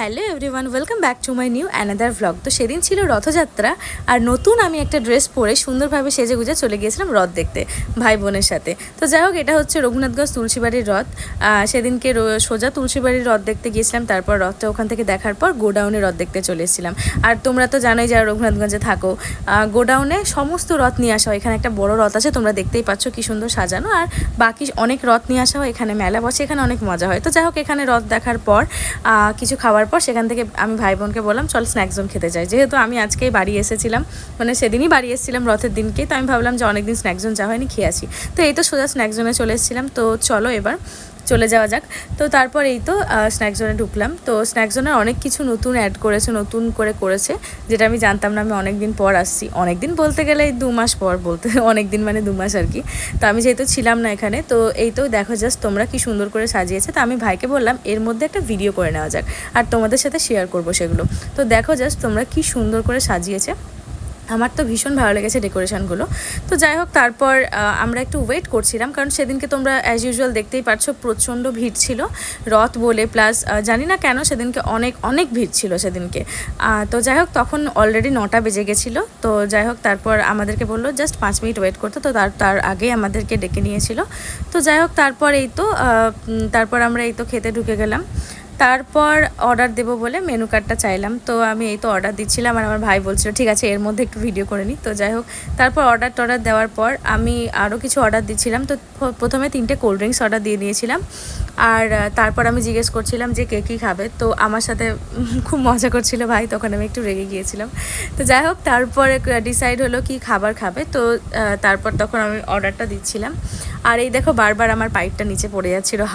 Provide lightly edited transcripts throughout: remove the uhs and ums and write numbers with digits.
Hello everyone, welcome back to my new another vlog. তো সেদিন ছিল রথযাত্রা, আর নতুন আমি একটা ড্রেস পরে সুন্দরভাবে সেজে গুজে চলে গিয়েছিলাম রথ দেখতে ভাই বোনের সাথে। তো যাই হোক, এটা হচ্ছে রঘুনাথগঞ্জ তুলসীবাড়ির রথ। সেদিনকে সোজা তুলসীবাড়ির রথ দেখতে গিয়েছিলাম, তারপর রথটা ওখান থেকে দেখার পর গোডাউনে রথ দেখতে চলে এসেছিলাম। আর তোমরা তো জানোই যারা রঘুনাথগঞ্জে থাকো, গোডাউনে সমস্ত রথ নিয়ে আসা হয়। এখানে একটা বড় রথ আছে, তোমরা দেখতেই পাচ্ছ কি সুন্দর সাজানো, আর বাকি অনেক রথ নিয়ে আসা হয়। এখানে মেলা বসে, এখানে অনেক মজা হয়। তো যাই হোক, এখানে রথ দেখার পর কিছু খাওয়ার পর সেখান থেকে আমি ভাই বোনকে বললাম চল স্ন্যাক্স জোন খেতে যাই। যেহেতু আমি আজকেই বাড়ি এসেছিলাম, মানে সেদিনই বাড়ি এসেছিলাম রথের দিনকে, তো আমি ভাবলাম যে অনেকদিন স্ন্যাক্স জোন যাওয়া হয়নি, খেয়ে আসি। তো এই তো সোজা স্ন্যাক্স জোনে চলে এসেছিলাম। তো চলো এবার চলে যাওয়া যাক। তো তারপর এই তো স্ন্যাক্স জোনে ঢুকলাম। তো স্ন্যাক্স জোনে অনেক কিছু নতুন অ্যাড করেছে, নতুন করে করেছে, যেটা আমি জানতাম না। আমি অনেক দিন পর আসছি, অনেক দিন বলতে গেলে 2 মাস পর, বলতে অনেক দিন মানে 2 মাস আর কি। তো আমি যেহেতু ছিলাম না এখানে, তো এই তো দেখো জাস্ট তোমরা কি সুন্দর করে সাজিয়েছে। তো আমি ভাইকে বললাম এর মধ্যে একটা ভিডিও করে নেওয়া যাক, আর তোমাদের সাথে শেয়ার করবো সেগুলো। তো দেখো জাস্ট তোমরা কি সুন্দর করে সাজিয়েছে, আমার তো ভীষণ ভালো লেগেছে ডেকোরেশনগুলো। তো যাই হোক, তারপর আমরা একটু ওয়েট করছিলাম, কারণ সেদিনকে তোমরা অ্যাজ ইউজুয়াল দেখতেই পাচ্ছ প্রচণ্ড ভিড় ছিল রথ বলে, প্লাস জানি না কেন সেদিনকে অনেক অনেক ভিড় ছিল সেদিনকে। তো যাই হোক, তখন অলরেডি 9টা বেজে গেছিলো। তো যাই হোক, তারপর আমাদেরকে বললো জাস্ট 5 মিনিট ওয়েট করতে। তো তার আগেই আমাদেরকে ডেকে নিয়েছিল। তো যাই হোক, তারপর এই তো তারপর আমরা এই তো খেতে ঢুকে গেলাম। তারপর অর্ডার দেবো বলে মেনু কার্ডটা চাইলাম। তো আমি এই তো অর্ডার দিচ্ছিলাম, আর আমার ভাই বলছিল ঠিক আছে এর মধ্যে একটু ভিডিও করে নিই। তো যাই হোক, তারপর অর্ডার দেওয়ার পর আমি আরও কিছু অর্ডার দিচ্ছিলাম। তো প্রথমে 3টে কোল্ড ড্রিঙ্কস অর্ডার দিয়ে দিয়েছিলাম, আর তারপর আমি জিজ্ঞেস করছিলাম যে কে কী খাবে। তো আমার সাথে খুব মজা করছিল ভাই, তখন আমি একটু রেগে গিয়েছিলাম। তো যাই হোক, তারপরে ডিসাইড হলো কি খাবার খাবে। তো তারপর তখন আমি অর্ডারটা দিচ্ছিলাম, আর এই দেখো বারবার আমার পাইপটা নিচে পড়ে যাচ্ছিলো,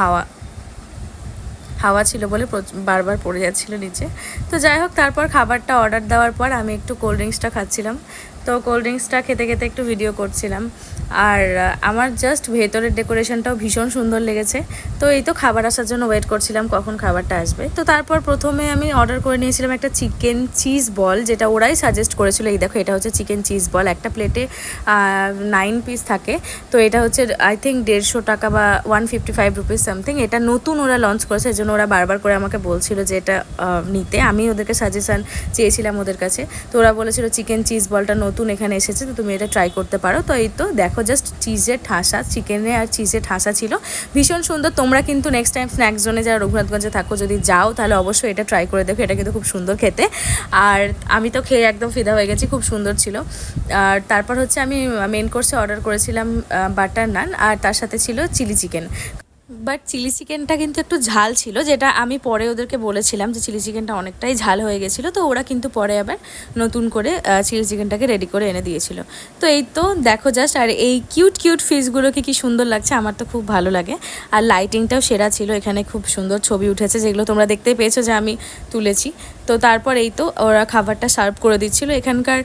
হাওয়া ছিল বলে বারবার পড়ে যাচ্ছিলো নিচে। তো যাই হোক, তারপর খাবারটা অর্ডার দেওয়ার পর আমি একটু কোল্ড ড্রিঙ্কসটা খাচ্ছিলাম। তো কোল্ড ড্রিঙ্কসটা খেতে খেতে একটু ভিডিও করছিলাম, আর আমার জাস্ট ভেতরের ডেকোরেশনটাও ভীষণ সুন্দর লেগেছে। তো এই তো খাবার আসার জন্য ওয়েট করছিলাম কখন খাবারটা আসবে। তো তারপর প্রথমে আমি অর্ডার করে নিয়েছিলাম একটা চিকেন চিজ বল, যেটা ওরাই সাজেস্ট করেছিল। এই দেখো, এটা হচ্ছে চিকেন চিজ বল, একটা প্লেটে 9 পিস থাকে। তো এটা হচ্ছে আই থিঙ্ক 150 টাকা বা 155 রুপিস সামথিং। এটা নতুন ওরা লঞ্চ করেছে, এই জন্য ওরা বারবার করে আমাকে বলছিল যে এটা নিতে। আমি ওদেরকে সাজেশান চেয়েছিলাম ওদের কাছে। তো ওরা বলেছিল চিকেন চিজ বলটা নতুন এখানে এসেছে, তো তুমি এটা ট্রাই করতে পারো। তো এই তো দেখো জাস্ট চিজের ঠাসা, চিকেনে আর চিজের ঠাসা ছিল, ভীষণ সুন্দর। তোমরা কিন্তু নেক্সট টাইম স্ন্যাক্স জোনে যারা রঘুনাথগঞ্জে থাকো যদি যাও, তাহলে অবশ্যই এটা ট্রাই করে দেখো। এটা কিন্তু খুব সুন্দর খেতে, আর আমি তো খেয়ে একদম ফিদা হয়ে গেছি, খুব সুন্দর ছিল। আর তারপর হচ্ছে আমি মেন কোর্সে অর্ডার করেছিলাম বাটার নান, আর তার সাথে ছিল চিলি চিকেন। বাট চিলি চিকেনটা কিন্তু একটু ঝাল ছিল, যেটা আমি পরে ওদেরকে বলেছিলাম যে চিলি চিকেনটা অনেকটাই ঝাল হয়ে গেছিলো। তো ওরা কিন্তু পরে আবার নতুন করে চিলি চিকেনটাকে রেডি করে এনে দিয়েছিল। তো এই তো দেখো জাস্ট, আর এই কিউট কিউট ফিশগুলোকে কি সুন্দর লাগছে, আমার তো খুব ভালো লাগে। আর লাইটিংটাও সেরা ছিল, এখানে খুব সুন্দর ছবি উঠেছে, যেগুলো তোমরা দেখতেই পেয়েছো যে আমি তুলেছি। তো তারপর এই তো ওরা খাবারটা সার্ভ করে দিচ্ছিলো। এখানকার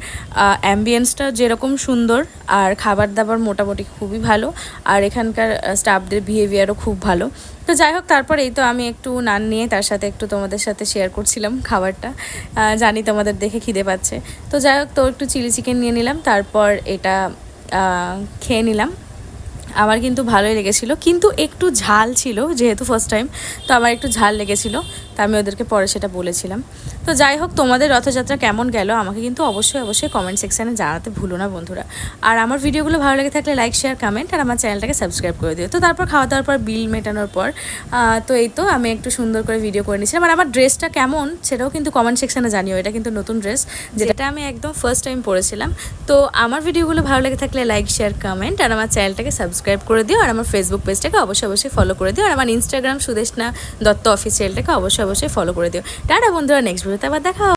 অ্যাম্বিয়েন্সটা যেরকম সুন্দর, আর খাবার দাবার মোটামুটি খুবই ভালো, আর এখানকার স্টাফদের বিহেভিয়ারও খুব ভালো। তো যাই হোক, তারপর এই তো আমি একটু নান নিয়ে তার সাথে একটু তোমাদের সাথে শেয়ার করছিলাম খাবারটা, জানি তোমাদের দেখে খিদে পাচ্ছে। তো যাই হোক, তো একটু চিলি চিকেন নিয়ে নিলাম, তারপর এটা খেয়ে নিলাম। আমার কিন্তু ভালোই লেগেছিলো, কিন্তু একটু ঝাল ছিল, যেহেতু ফার্স্ট টাইম, তো আমার একটু ঝাল লেগেছিলো। তা আমি ওদেরকে পরে সেটা বলেছিলাম। তো যাই হোক, তোমাদের রথযাত্রা কেমন গেল আমাকে কিন্তু অবশ্যই কমেন্ট সেকশানে জানাতে ভুলো না বন্ধুরা। আর আমার ভিডিওগুলো ভালো লেগে থাকলে লাইক শেয়ার কমেন্ট, আর আমার চ্যানেলটাকে সাবস্ক্রাইব করে দিও। তো তারপর খাওয়া দাওয়ার পর বিল মেটানোর পর তো এই তো আমি একটু সুন্দর করে ভিডিও করে নিয়েছিলাম। আর আমার ড্রেসটা কেমন সেটাও কিন্তু কমেন্ট সেকশানে জানিও। এটা কিন্তু নতুন ড্রেস, যেটা আমি একদম ফার্স্ট টাইম পরেছিলাম। তো আমার ভিডিওগুলো ভালো লেগে থাকলে লাইক শেয়ার কমেন্ট, আর আমার চ্যানেলটাকে সাবস্ক্রাইব করে দিও, আর আমার ফেসবুক পেজটাকে অবশ্যই ফলো করে দিও, আর আমার ইনস্টাগ্রাম সুদেষ্ণা দত্ত অফিসিয়ালটাকে অবশ্যই ফলো করে দিও। টাটা বন্ধুরা, নেক্সট ভিডিওতে আবার দেখা।